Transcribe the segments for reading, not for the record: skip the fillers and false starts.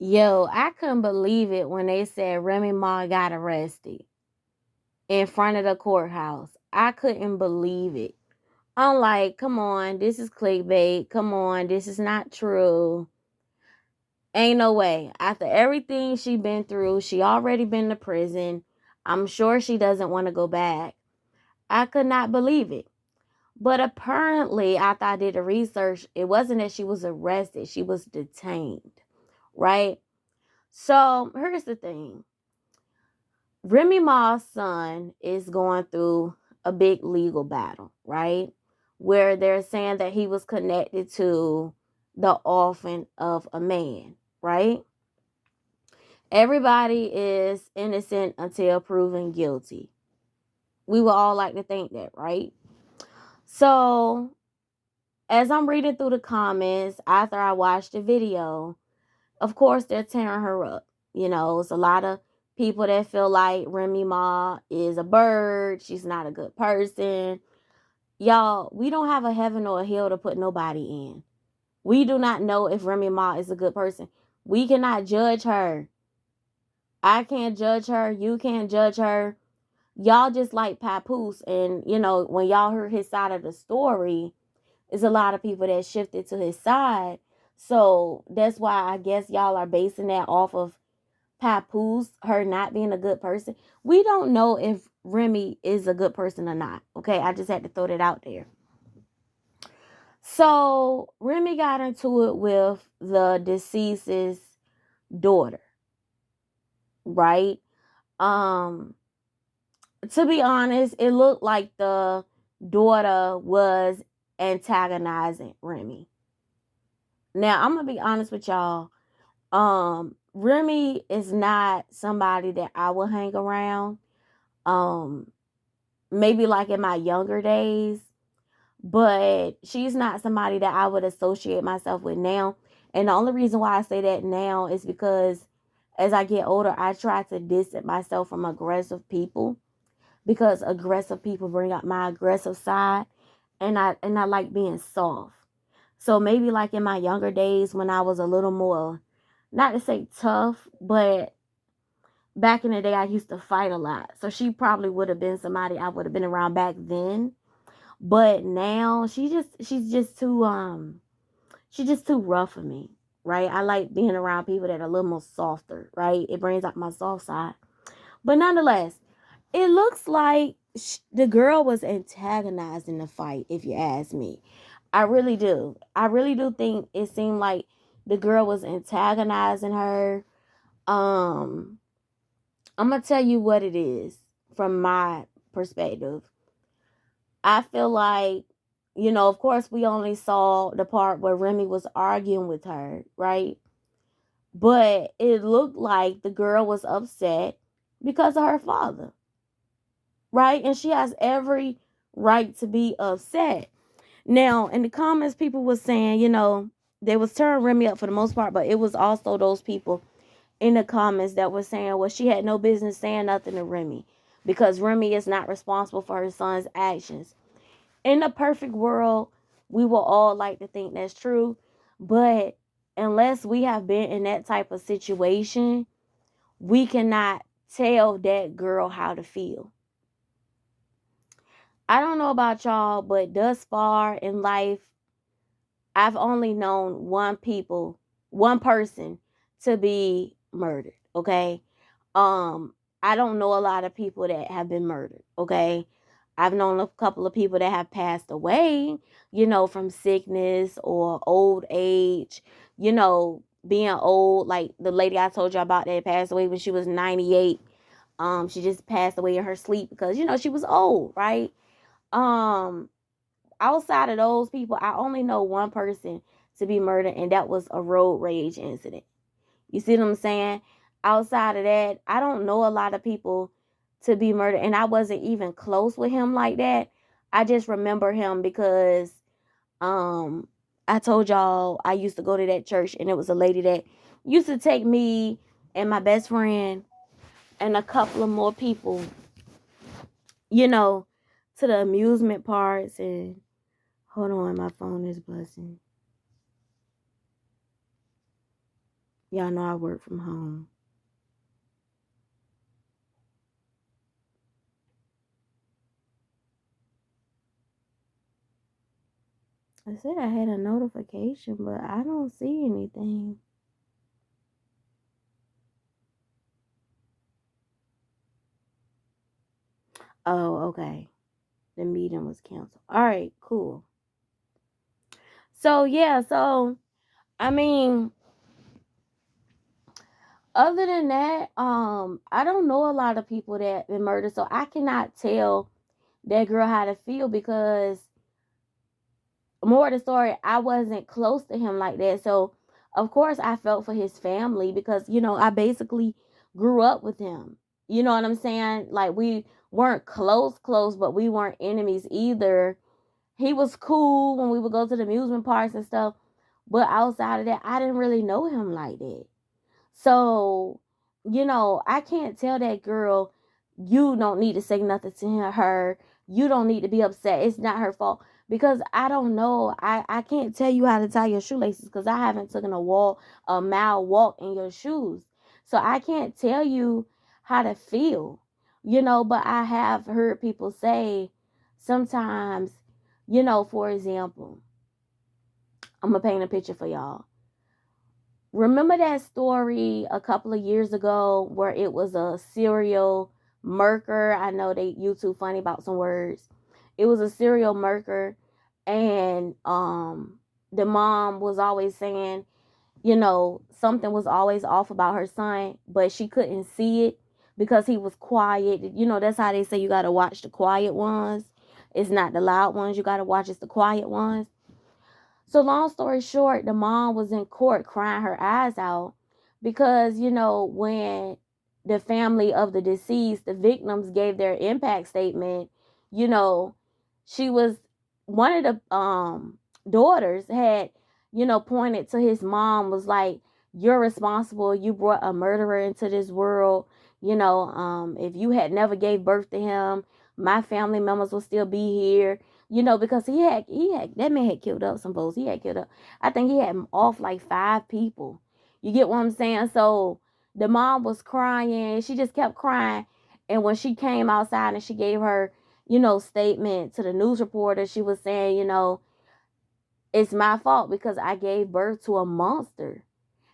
Yo, I couldn't believe it when they said Remy Ma got arrested in front of the courthouse. I couldn't believe it. I'm like, come on, this is clickbait. Come on, this is not true. Ain't no way. After everything she been through, she already been to prison. I'm sure she doesn't want to go back. I could not believe it. But apparently, after I did the research, it wasn't that she was arrested, she was detained, right? So here's the thing. Remy Ma's son is going through a big legal battle, right? Where they're saying that he was connected to the orphan of a man, right? Everybody is innocent until proven guilty. We would all like to think that, right? So, as I'm reading through the comments after I watched the video, of course they're tearing her up. It's a lot of people that feel like Remy Ma is a bird. She's not a good person. Y'all, we don't have a heaven or a hell to put nobody in. We do not know if Remy Ma is a good person. We cannot judge her. I can't judge her. You can't judge her. Y'all just like Papoose. And, when y'all heard his side of the story, there's a lot of people that shifted to his side. So that's why I guess y'all are basing that off of Papoose, her not being a good person. We don't know if Remy is a good person or not. Okay, I just had to throw that out there. So Remy got into it with the deceased's daughter, right? Um, to be honest, it looked like the daughter was antagonizing Remy. Now, I'm gonna be honest with y'all. Remy is not somebody that I will hang around. Um, Maybe like in my younger days, but she's not somebody that I would associate myself with now. And the only reason why I say that now is because as I get older, I try to distance myself from aggressive people because aggressive people bring out my aggressive side, and I like being soft. So maybe like in my younger days when I was a little more, not to say tough, but back in the day I used to fight a lot. So she probably would have been somebody I would have been around back then. But now she's just too rough for me, right? I like being around people that are a little more softer, right? It brings out my soft side. But nonetheless, it looks like the girl was antagonizing the fight, if you ask me. I really do. I really do think it seemed like the girl was antagonizing her. Um, I'm gonna tell you what it is from my perspective. I feel like, of course, we only saw the part where Remy was arguing with her, right? But it looked like the girl was upset because of her father, right? And she has every right to be upset. Now, in the comments, people were saying, they was tearing Remy up for the most part, but it was also those people in the comments that were saying, well, she had no business saying nothing to Remy because Remy is not responsible for her son's actions. In a perfect world, we will all like to think that's true, but unless we have been in that type of situation, we cannot tell that girl how to feel. I don't know about y'all, but thus far in life, I've only known one person to be murdered, okay? I don't know a lot of people that have been murdered, okay? I've known a couple of people that have passed away, from sickness or old age, being old, like the lady I told you about that passed away when she was 98. She just passed away in her sleep because, she was old, right? Um, Outside of those people, I only know one person to be murdered, and that was a road rage incident. You see what I'm saying? Outside of that, I don't know a lot of people to be murdered, and I wasn't even close with him like that. I just remember him because I told y'all I used to go to that church, and it was a lady that used to take me and my best friend and a couple of more people, you know, to the amusement parks. And hold on, my phone is buzzing. Y'all know I work from home. I said I had a notification, but I don't see anything. Oh, okay. The meeting was canceled. All right, cool. So, yeah, I mean, other than that, I don't know a lot of people that been murdered, so I cannot tell that girl how to feel because more of the story, I wasn't close to him like that. So, of course, I felt for his family because, I basically grew up with him. You know what I'm saying? Like, we weren't close, but we weren't enemies either. He was cool when we would go to the amusement parks and stuff. But outside of that, I didn't really know him like that. So, I can't tell that girl, you don't need to say nothing to her. You don't need to be upset. It's not her fault. Because I don't know. I can't tell you how to tie your shoelaces because I haven't taken a mile walk in your shoes. So I can't tell you how to feel, but I have heard people say sometimes, for example, I'm going to paint a picture for y'all. Remember that story a couple of years ago where it was a serial murder? I know they YouTube funny about some words. It was a serial murder, and the mom was always saying, something was always off about her son, but she couldn't see it because he was quiet. That's how they say you gotta watch the quiet ones. It's not the loud ones you gotta watch, it's the quiet ones. So long story short, the mom was in court crying her eyes out because, when the family of the deceased, the victims gave their impact statement, you know, she was one of the daughters had, pointed to his mom, was like, you're responsible. You brought a murderer into this world. If you had never gave birth to him, my family members will still be here, because he had that man had killed up some folks. He had killed up. I think he had off like 5 people. You get what I'm saying? So the mom was crying. She just kept crying. And when she came outside and she gave her, statement to the news reporter, she was saying, it's my fault because I gave birth to a monster.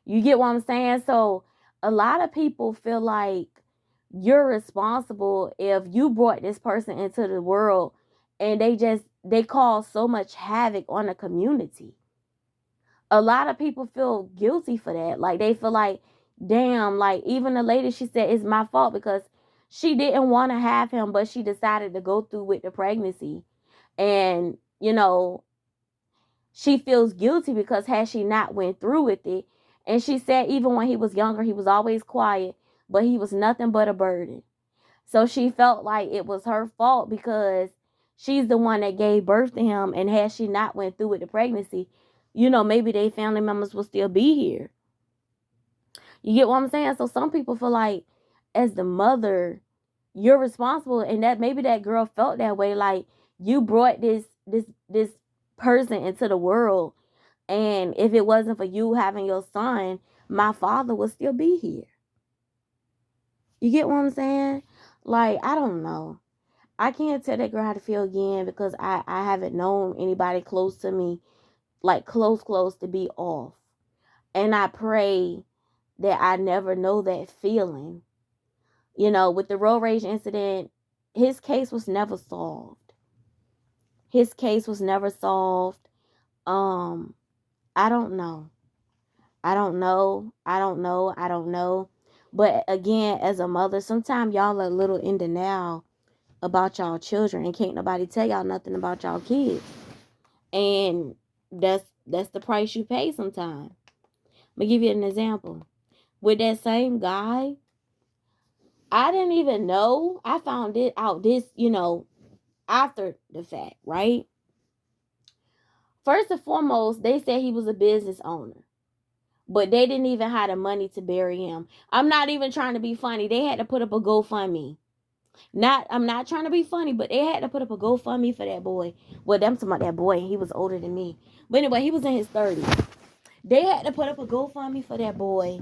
You get what I'm saying? So a lot of people feel like you're responsible if you brought this person into the world and they cause so much havoc on the community. A lot of people feel guilty for that. Like they feel like, damn, like even the lady, she said it's my fault because she didn't want to have him, but she decided to go through with the pregnancy. And, she feels guilty because had she not went through with it, and she said even when he was younger, he was always quiet, but he was nothing but a burden. So she felt like it was her fault because she's the one that gave birth to him, and had she not went through with the pregnancy, maybe they family members will still be here. You get what I'm saying? So some people feel like as the mother, you're responsible, and that maybe that girl felt that way, like you brought this person into the world, and if it wasn't for you having your son, my father would still be here. You get what I'm saying? Like, I don't know. I can't tell that girl how to feel again because I haven't known anybody close to me, like close to be off. And I pray that I never know that feeling. With the road rage incident, his case was never solved. His case was never solved. Um, I don't know. I don't know. I don't know. I don't know. But again, as a mother, sometimes y'all are a little in denial about y'all children and can't nobody tell y'all nothing about y'all kids. And that's the price you pay sometimes. Let me give you an example. With that same guy, I didn't even know. I found it out this, after the fact, right? First and foremost, they said he was a business owner. But they didn't even have the money to bury him. I'm not even trying to be funny. They had to put up a GoFundMe. I'm not trying to be funny, but they had to put up a GoFundMe for that boy. Well, them talking about that boy, he was older than me. But anyway, he was in his 30s. They had to put up a GoFundMe for that boy,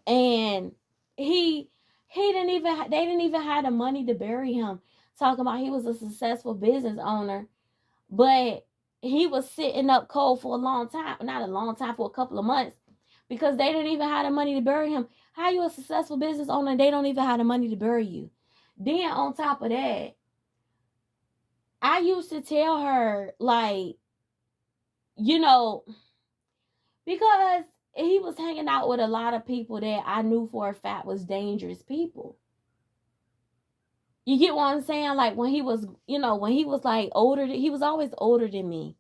and he didn't even they didn't even have the money to bury him. Talking about he was a successful business owner, but he was sitting up cold for a long time. Not a long time, for a couple of months, because they didn't even have the money to bury him. How you a successful business owner and they don't even have the money to bury you? Then on top of that, I used to tell her, like, you know, because he was hanging out with a lot of people that I knew for a fact was dangerous people. You get what I'm saying? Like, when he was, when he was like older, he was always older than me.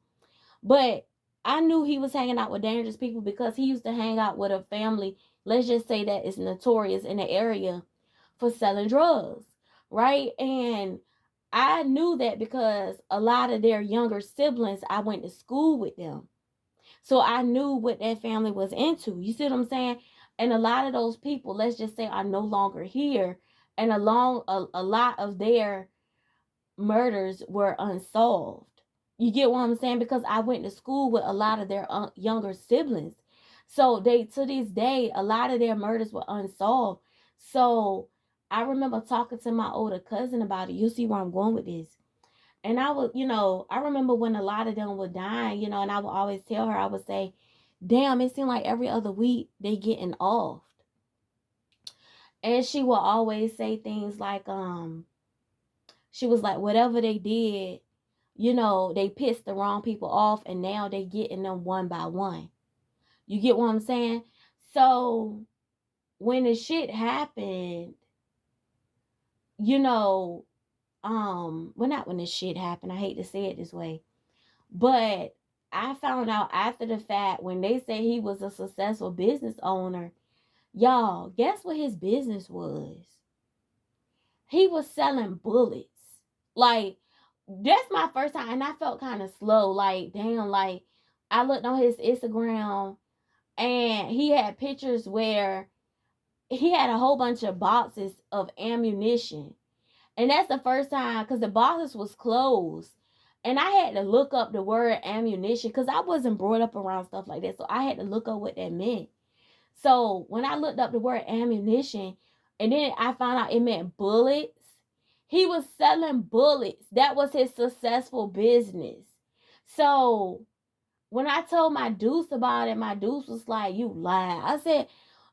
But I knew he was hanging out with dangerous people because he used to hang out with a family, let's just say, that is notorious in the area for selling drugs, right? And I knew that because a lot of their younger siblings, I went to school with them. So I knew what that family was into. You see what I'm saying? And a lot of those people, let's just say, are no longer here. And a lot of their murders were unsolved. You get what I'm saying? Because I went to school with a lot of their younger siblings. So they, to this day, a lot of their murders were unsolved. So I remember talking to my older cousin about it. You'll see where I'm going with this. And I would, I remember when a lot of them were dying, and I would always tell her, I would say, damn, it seemed like every other week they getting off. And she would always say things like, she was like, whatever they did, they pissed the wrong people off, and now they getting them one by one. You get what I'm saying? So when the shit happened, well, not when the shit happened, I hate to say it this way, but I found out after the fact, when they said he was a successful business owner, y'all, guess what his business was? He was selling bullets. Like, that's my first time, and I felt kind of slow. Like, damn, like, I looked on his Instagram, and he had pictures where he had a whole bunch of boxes of ammunition. And that's the first time, because the boxes was closed. And I had to look up the word ammunition, because I wasn't brought up around stuff like that. So I had to look up what that meant. So when I looked up the word ammunition, and then I found out it meant bullets, he was selling bullets. That was his successful business. So when I told my deuce about it, my deuce was like, you lying. I said,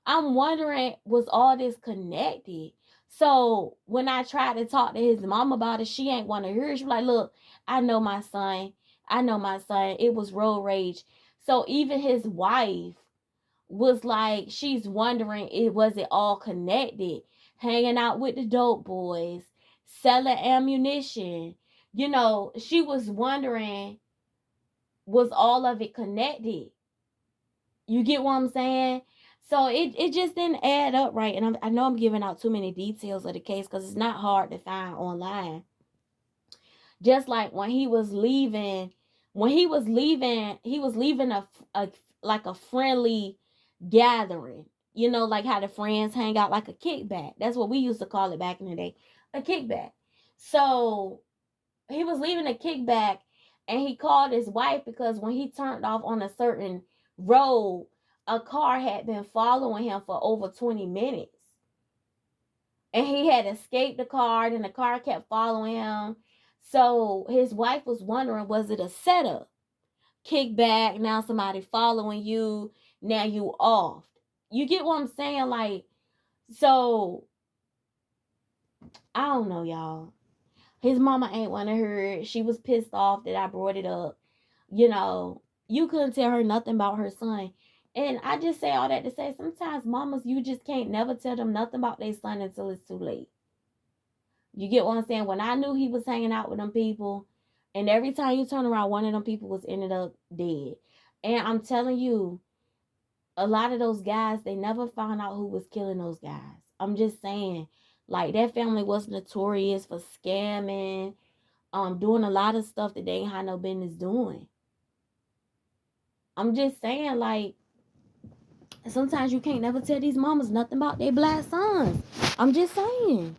I'm wondering, was all this connected? So when I tried to talk to his mom about it, she ain't want to hear it. She was like, look, I know my son. It was road rage. So even his wife was like, she's wondering, was it all connected? Hanging out with the dope boys, selling ammunition. She was wondering, was all of it connected? You get what I'm saying? So it just didn't add up right. And I know I'm giving out too many details of the case, because it's not hard to find online. Just like when he was leaving, he was leaving a like a friendly gathering. Like how the friends hang out, like a kickback. That's what we used to call it back in the day, a kickback. So he was leaving a kickback, and he called his wife, because when he turned off on a certain road, a car had been following him for over 20 minutes. And he had escaped the car, and the car kept following him. So his wife was wondering, was it a setup? Kickback, now somebody following you, now you off. You get what I'm saying? Like, so I don't know, y'all. His mama ain't want to hear it. She was pissed off that I brought it up. You couldn't tell her nothing about her son. And I just say all that to say, sometimes mamas, you just can't never tell them nothing about their son until it's too late. You get what I'm saying? When I knew he was hanging out with them people, and every time you turn around, one of them people was ended up dead. And I'm telling you, a lot of those guys, they never found out who was killing those guys. I'm just saying, like, that family was notorious for scamming, doing a lot of stuff that they ain't had no business doing. I'm just saying, like, sometimes you can't never tell these mamas nothing about their black sons. I'm just saying.